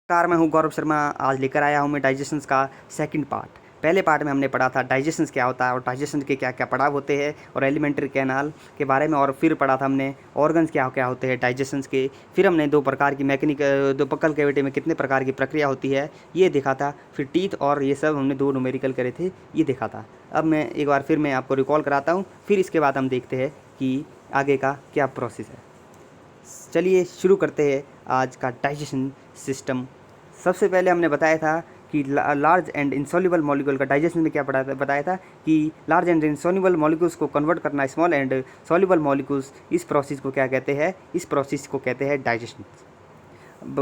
नमस्कार, मैं हूँ गौरव शर्मा। आज लेकर आया हूँ मैं डाइजेशंस का सेकंड पार्ट। पहले पार्ट में हमने पढ़ा था डाइजेशंस क्या होता है और डाइजेशन के क्या क्या पड़ाव होते हैं और एलिमेंट्री कैनाल के बारे में, और फिर पढ़ा था हमने ऑर्गन्स क्या क्या होते हैं डाइजेशंस के। फिर हमने दो प्रकार की दो बक्कल कैविटी में कितने प्रकार की प्रक्रिया होती है ये देखा था। फिर टीथ और ये सब हमने दो न्यूमेरिकल करे थे, ये देखा था। अब मैं एक बार फिर मैं आपको रिकॉल कराता हूँ, फिर इसके बाद हम देखते हैं कि आगे का क्या प्रोसेस है। चलिए शुरू करते हैं आज का डाइजेशन सिस्टम। सबसे पहले हमने बताया था कि लार्ज एंड इंसॉल्युबल मॉलिक्यूल का डाइजेशन में क्या बताया था कि लार्ज एंड इंसॉल्युबल मॉलिक्यूल्स को कन्वर्ट करना स्मॉल एंड सॉल्युबल मॉलिक्यूल्स, इस प्रोसेस को क्या कहते हैं? इस प्रोसेस को कहते हैं डाइजेशन।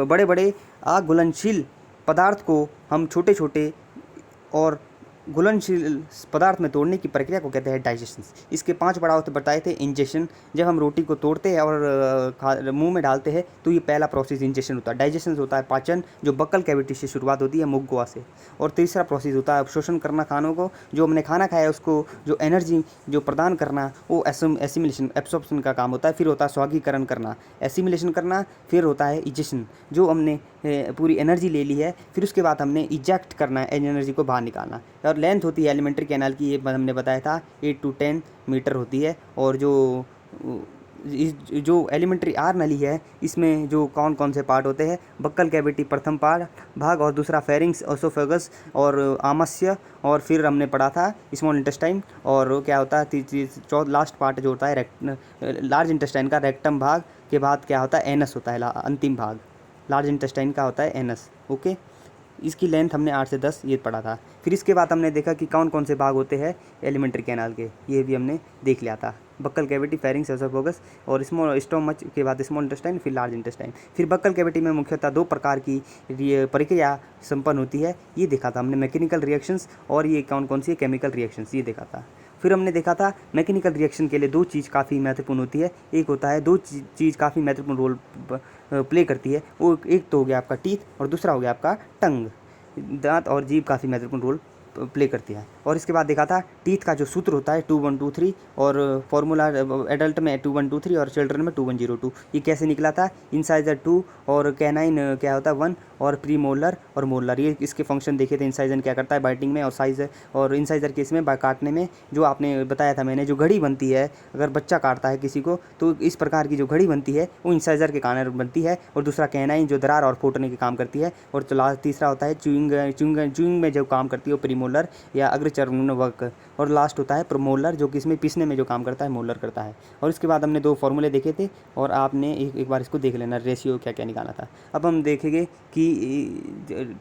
बड़े बड़े अघुलनशील पदार्थ को हम छोटे छोटे और घुलनशील पदार्थ में तोड़ने की प्रक्रिया को कहते हैं डाइजेशन। इसके 5 पड़ाव तो बताए थे। इंजेशन, जब हम रोटी को तोड़ते हैं और मुंह में डालते हैं तो ये पहला प्रोसेस इंजेशन होता है। डाइजेशन होता है पाचन, जो बक्कल कैविटी से शुरुआत होती है, मुख गुहा से। और तीसरा प्रोसेस होता है अवशोषण करना खानों को, जो हमने खाना खाया उसको जो एनर्जी जो प्रदान करना, वो एसिमिलेशन एब्सॉर्प्शन का काम होता है। फिर होता है स्वागीकरण करना, एसिमिलेशन करना। फिर होता है इजेशन, जो हमने पूरी एनर्जी ले ली है, फिर उसके बाद हमने इजेक्ट करना है, एनर्जी को बाहर निकालना। और लेंथ होती है एलिमेंट्री कैनाल की, ये हमने बताया था 8 to 10 मीटर होती है। और जो एलिमेंट्री आर नली है, इसमें जो कौन कौन से पार्ट होते हैं? बक्कल कैविटी प्रथम भाग, और दूसरा फेरिंग्स, ओसोफेगस और आमाशय, और फिर हमने पढ़ा था स्मॉल इंटेस्टाइन। और क्या होता है लास्ट पार्ट जो होता है लार्ज इंटेस्टाइन का रेक्टम भाग के बाद क्या होता है? एनस होता है अंतिम भाग। लार्ज इंटेस्टाइन का होता है एनस। ओके, इसकी लेंथ हमने 8 से 10 ये पढ़ा था। फिर इसके बाद हमने देखा कि कौन कौन से भाग होते हैं एलिमेंट्री कैनाल के, ये भी हमने देख लिया था। बक्कल कैविटी, फेरिंग्स, ओसोफेगस और स्मॉल स्टोमच के बाद स्मॉल इंटेस्टाइन, फिर लार्ज इंटेस्टाइन। फिर बक्कल कैविटी में मुख्यतः 2 प्रकार की प्रक्रिया संपन्न होती है, ये देखा था हमने, मैकेनिकल रिएक्शंस, और ये कौन कौन सी केमिकल रिएक्शंस, ये देखा था। फिर हमने देखा था मैकेनिकल रिएक्शन के लिए 2 चीज़ काफ़ी महत्वपूर्ण होती है। एक होता है 2 चीज़ काफ़ी महत्वपूर्ण रोल प्ले करती है, वो एक तो हो गया आपका टीथ और दूसरा हो गया आपका टंग। दांत और जीभ काफ़ी महत्वपूर्ण रोल प्ले करती है। और इसके बाद देखा था टीथ का जो सूत्र होता है 2 1 2 3, और फॉर्मूला एडल्ट में 2 1 2 3 और चिल्ड्रन में 2 1 0 2। ये कैसे निकला था? इंसाइजर 2 और कैनाइन क्या होता है 1, और प्री मोलर और मोलर, ये इसके फंक्शन देखे थे। इंसाइजन क्या करता है? बाइटिंग में, और साइज और इंसाइजर केस में काटने में। जो आपने बताया था मैंने, जो घड़ी बनती है अगर बच्चा काटता है किसी को, तो इस प्रकार की जो घड़ी बनती है वो इंसाइजर के कारण बनती है। और दूसरा कैनाइन, जो दरार और फूटने के काम करती है। और तीसरा होता है च्यूइंग में जो काम करती है वो प्रीमोलर या अग्रचर्मणवक। और लास्ट होता है प्रोमोलर, जो कि इसमें पीसने में जो काम करता है मोलर करता है। और इसके बाद हमने 2 फॉर्मूले देखे थे, और आपने एक बार इसको देख लेना, रेशियो क्या क्या निकाला था। अब हम देखेंगे कि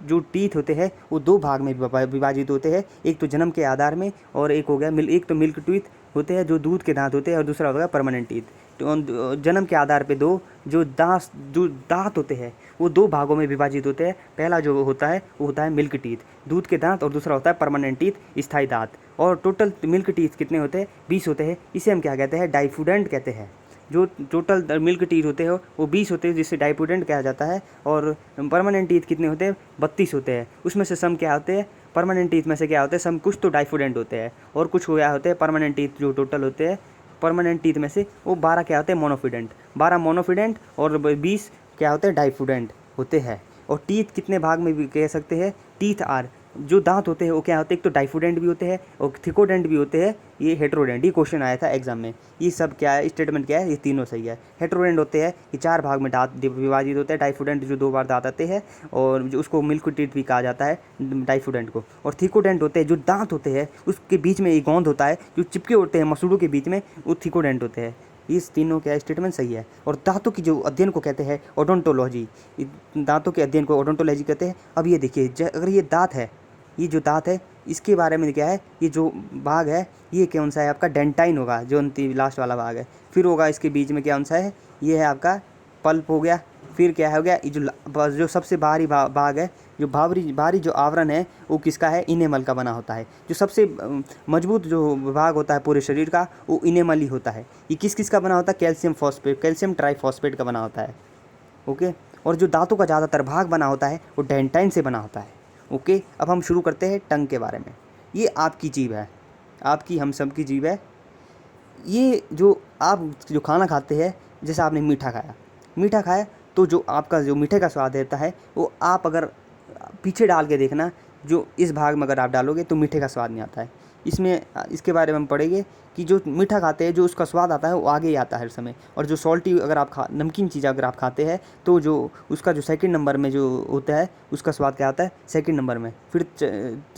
जो टीथ होते हैं वो 2 भाग में विभाजित होते हैं। एक तो जन्म के आधार में, और एक हो गया एक तो मिल्क टीथ होते हैं जो दूध के दांत होते हैं, और दूसरा होगा परमानेंट टीथ। तो जन्म के आधार पे 2 जो दांत होते हैं वो 2 भागों में विभाजित होते हैं। पहला जो होता है वो होता है मिल्क टीथ, दूध के दांत, और दूसरा होता है परमानेंट टीथ, स्थायी दांत। और टोटल मिल्क टीथ कितने होते हैं? 20 होते हैं। इसे हम क्या कहते हैं? डाइफूडेंट कहते हैं। जो टोटल मिल्क टीथ होते हैं वो 20 होते हैं, जिससे डाइफूडेंट कहा जाता है। और परमानेंट टीथ कितने होते हैं? 32 होते हैं। उसमें से सम क्या होते हैं? परमानेंट टीथ में से क्या होते हैं? सम कुछ तो डाइफूडेंट होते हैं, और कुछ क्या होते हैं? परमानेंट टीथ जो टोटल होते हैं परमानेंट टीथ में से वो 12 क्या होते हैं? मोनोफिडेंट। 12 मोनोफिडेंट और 20 क्या होते हैं? डाइफूडेंट होते हैं। और टीथ कितने भाग में भी कह सकते हैं? टीथ आर, जो दांत होते हैं वो क्या होते हैं? एक तो डाइफूडेंट भी होते हैं और थिकोडेंट भी होते हैं, ये हेट्रोडेंट। ये क्वेश्चन आया था एग्जाम में। ये सब क्या है? स्टेटमेंट क्या है? ये तीनों सही है। हेट्रोडेंट होते हैं कि 4 भाग में दांत विभाजित होते हैं। डाइफूडेंट जो 2 बार दांत आते हैं, और जो उसको मिल्क टीथ भी कहा जाता है डाइफूडेंट को। और थिकोडेंट होते हैं, जो दांत होते हैं उसके बीच में एक गोंद होता है, जो चिपके होते हैं मसूड़ों के बीच में, वो थिकोडेंट होते हैं। इस तीनों का स्टेटमेंट सही है। और दांतों की जो अध्ययन को कहते हैं ओडोंटोलॉजी, दांतों के अध्ययन को ओडोंटोलॉजी कहते हैं। अब ये देखिए, अगर ये दांत है, ये जो दांत है इसके बारे में क्या है? ये जो भाग है ये कौन सा है? आपका डेंटाइन होगा, जो लास्ट वाला भाग है। फिर होगा इसके बीच में कौन सा है? ये है आपका पल्प हो गया। फिर क्या हो गया? ये जो सबसे बाहरी भाग है, जो बाहरी जो आवरण है वो किसका है? इनेमल का बना होता है। जो सबसे मजबूत जो भाग होता है पूरे शरीर का, वो इनेमल ही होता है। ये किस किस का बना होता है? कैल्शियम ट्राइफॉस्फेट का बना होता है। ओके। और जो दांतों का ज़्यादातर भाग बना होता है वो डेंटाइन से बना होता है। ओके, अब हम शुरू करते हैं टंग के बारे में। ये आपकी जीभ है, आपकी हम सब की जीभ है। ये जो आप जो खाना खाते हैं, जैसे आपने मीठा खाया तो जो आपका जो मीठे का स्वाद रहता है वो आप अगर पीछे डाल के देखना, जो इस भाग में अगर आप डालोगे तो मीठे का स्वाद नहीं आता है। इसमें इसके बारे में हम पढ़ेंगे कि जो मीठा खाते हैं जो उसका स्वाद आता है वो आगे ही आता है हर समय, और जो सॉल्टी अगर आप नमकीन चीज़ अगर आप खाते हैं तो जो उसका जो सेकंड नंबर में जो होता है उसका स्वाद क्या आता है सेकंड नंबर में, फिर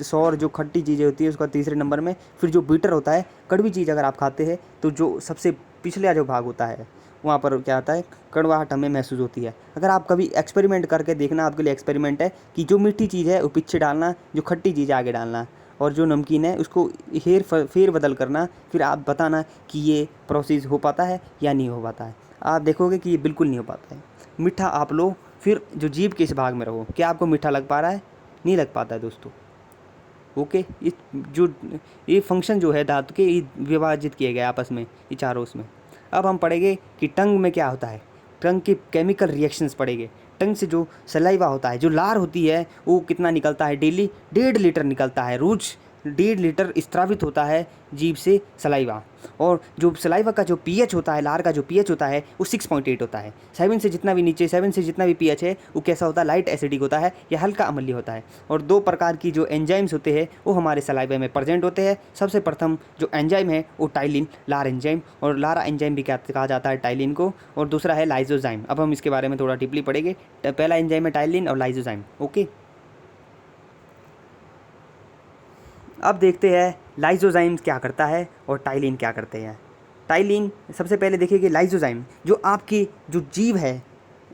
सौर जो खट्टी चीज़ें होती है उसका तीसरे नंबर में, फिर जो बीटर होता है कड़वी चीज़ अगर आप खाते हैं तो जो सबसे पिछले जो भाग होता है वहाँ पर क्या आता है कड़वाहट हमें महसूस होती है। अगर आप कभी एक्सपेरिमेंट करके देखना, आपके लिए एक्सपेरिमेंट है कि जो मीठी चीज़ है वो पीछे डालना, जो खट्टी चीज़ है आगे डालना, और जो नमकीन है उसको फेर बदल करना, फिर आप बताना कि ये प्रोसेस हो पाता है या नहीं हो पाता है। आप देखोगे कि ये बिल्कुल नहीं हो पाता है। मीठा आप लो, फिर जो जीभ के इस भाग में रहो, क्या आपको मीठा लग पा रहा है? नहीं लग पाता है दोस्तों। ओके, ये फंक्शन जो है दांत के ये विभाजित किए गए आपस में ये चारों उसमें। अब हम पढ़ेंगे कि टंग में क्या होता है, टंग के केमिकल रिएक्शंस पढ़ेंगे। टंग से जो सलाइवा होता है, जो लार होती है, वो कितना निकलता है? डेली 1.5 लीटर निकलता है। रोज़ 1.5 लीटर स्त्रावित होता है जीभ से सलाइवा। और जो सलाइवा का जो पीएच होता है, लार का जो पीएच होता है वो 6.8 होता है। 7 से जितना भी नीचे, 7 से जितना भी पीएच है वो कैसा होता है? लाइट एसिडिक होता है या हल्का अम्लीय होता है। और 2 प्रकार की जो एंजाइम्स होते हैं वो हमारे सलाइवा में प्रेजेंट होते हैं। सबसे प्रथम जो एंजाइम है वो टाइलिन, लार एंजाइम, और लारा एंजाइम भी क्या कहा जाता है टाइलिन को, और दूसरा है लाइजोजाइम। अब हम इसके बारे में थोड़ा डीपली पढ़ेंगे। पहला एंजाइम है टाइलिन और लाइजोजाइम। ओके, अब देखते हैं लाइजोजाइम क्या करता है और टाइलिन क्या करते हैं। टाइलिन सबसे पहले देखिए लाइजोजाइम जो आपकी जो जीभ है,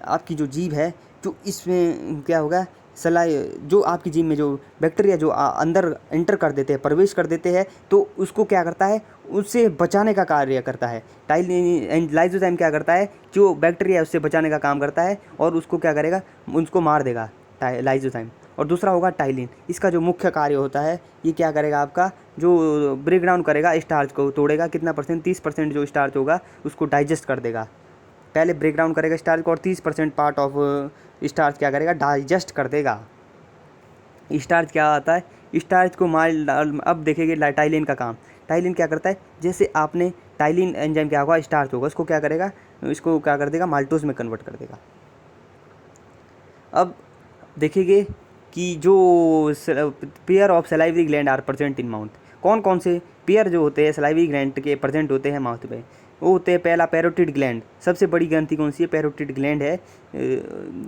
आपकी जो जीभ है, जो इसमें क्या होगा जो आपकी जीभ में जो बैक्टीरिया जो अंदर एंटर कर देते हैं, प्रवेश कर देते हैं, तो उसको क्या करता है? उससे बचाने का कार्य करता है। लाइजोजाइम क्या करता है? जो बैक्टीरिया है उससे बचाने का काम करता है और उसको क्या करेगा? उसको मार देगा लाइजोजाइम। और दूसरा होगा टाइलिन। इसका जो मुख्य कार्य होता है ये क्या करेगा? आपका जो ब्रेक डाउन करेगा, स्टार्च को तोड़ेगा। कितना परसेंट? 30% जो स्टार्च होगा उसको डाइजेस्ट कर देगा। पहले ब्रेक डाउन करेगा स्टार्च को और 30% पार्ट ऑफ स्टार्च क्या करेगा? डाइजेस्ट कर देगा। स्टार्च क्या आता है? स्टार्च को अब देखेंगे टाइलिन का काम। टाइलिन क्या करता है? जैसे आपने टाइलिन एंजाइम क्या होगा? स्टार्च होगा, उसको क्या करेगा? इसको क्या कर देगा? माल्टोज में कन्वर्ट कर देगा। अब देखेंगे कि जो pair of salivary gland are present in mouth. कौन कौन से पेयर जो होते हैं सलाइवरी ग्लैंड के प्रेजेंट होते हैं माउथ में? वो होते हैं पहला पैरोटिड ग्लैंड। सबसे बड़ी ग्रंथि कौन सी है? पैरोटिड ग्लैंड है,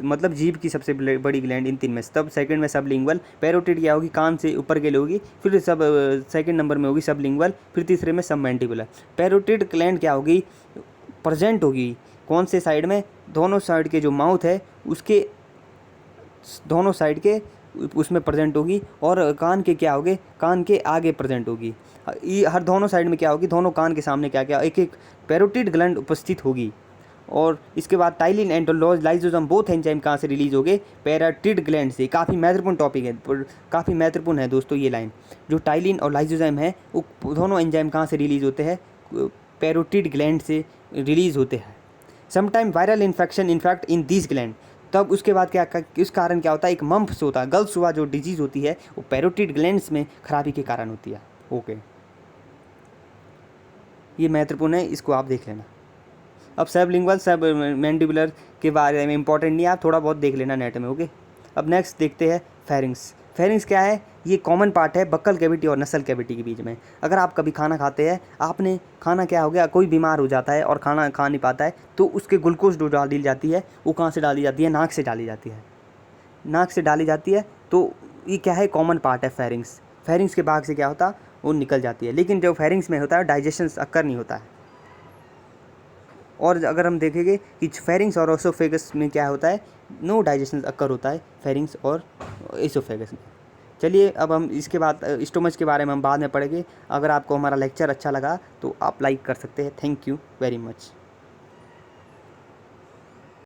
मतलब जीभ की सबसे बड़ी ग्लैंड इन 3 में। तब सेकंड में सबलिंगुअल। पैरोटिड क्या होगी? कान से ऊपर के लिए होगी। फिर सेकंड नंबर में होगी सबलिंगुअल। फिर तीसरे में सबमैंडिबुलर। पैरोटिड ग्लैंड क्या होगी? प्रेजेंट होगी कौन से साइड में? दोनों साइड के जो माउथ है उसके दोनों साइड के उसमें प्रेजेंट होगी। और कान के क्या होगे? कान के आगे प्रेजेंट होगी। हर दोनों साइड में क्या होगी? दोनों कान के सामने क्या क्या एक एक पैरोटिड ग्लैंड उपस्थित होगी। और इसके बाद ptyalin and lysozyme both enzyme कहाँ से रिलीज होगे? पैरोटिड ग्लैंड से। काफ़ी महत्वपूर्ण टॉपिक है, काफ़ी महत्वपूर्ण है दोस्तों ये लाइन। जो टाइलिन और लाइजोजाइम है वो दोनों एंजाइम कहाँ से रिलीज होते हैं? पैरोटिड ग्लैंड से रिलीज होते हैं। Sometime viral infection in fact in this gland. तब उसके बाद क्या इस कारण क्या होता है? एक मम्प्स होता है, गल्स हुआ जो डिजीज़ होती है वो पैरोटिड ग्लैंड्स में खराबी के कारण होती है। ओके, ये महत्वपूर्ण है, इसको आप देख लेना। अब सबलिंगुअल सबमैंडिबुलर के बारे में इंपॉर्टेंट नहीं है, आप थोड़ा बहुत देख लेना नेट में। ओके, अब नेक्स्ट देखते हैं फेरिंग्स। फेरिंग्स क्या है? ये कॉमन पार्ट है बक्कल कैविटी और नसल कैविटी के बीच में। अगर आप कभी खाना खाते हैं, आपने खाना क्या हो गया, कोई बीमार हो जाता है और खाना खा नहीं पाता है, तो उसके ग्लूकोज जो डाली जाती है वो कहाँ से डाली जाती है? नाक से डाली जाती है। नाक से डाली जाती है, तो ये क्या है? कॉमन पार्ट है फेरिंग्स। फेरिंग्स के भाग से क्या होता है? वो निकल जाती है। लेकिन जो फेरिंग्स में होता है डाइजेशन अक्कर नहीं होता है। और अगर हम देखेंगे कि फेरिंग्स और एसोफेगस में क्या होता है? नो डाइजेशन अक्कर होता है फेरिंग्स और एसोफेगस में। चलिए अब हम इसके बाद स्टोमच के बारे में हम बाद में पढ़ेंगे। अगर आपको हमारा लेक्चर अच्छा लगा तो आप लाइक कर सकते हैं। Thank you very much.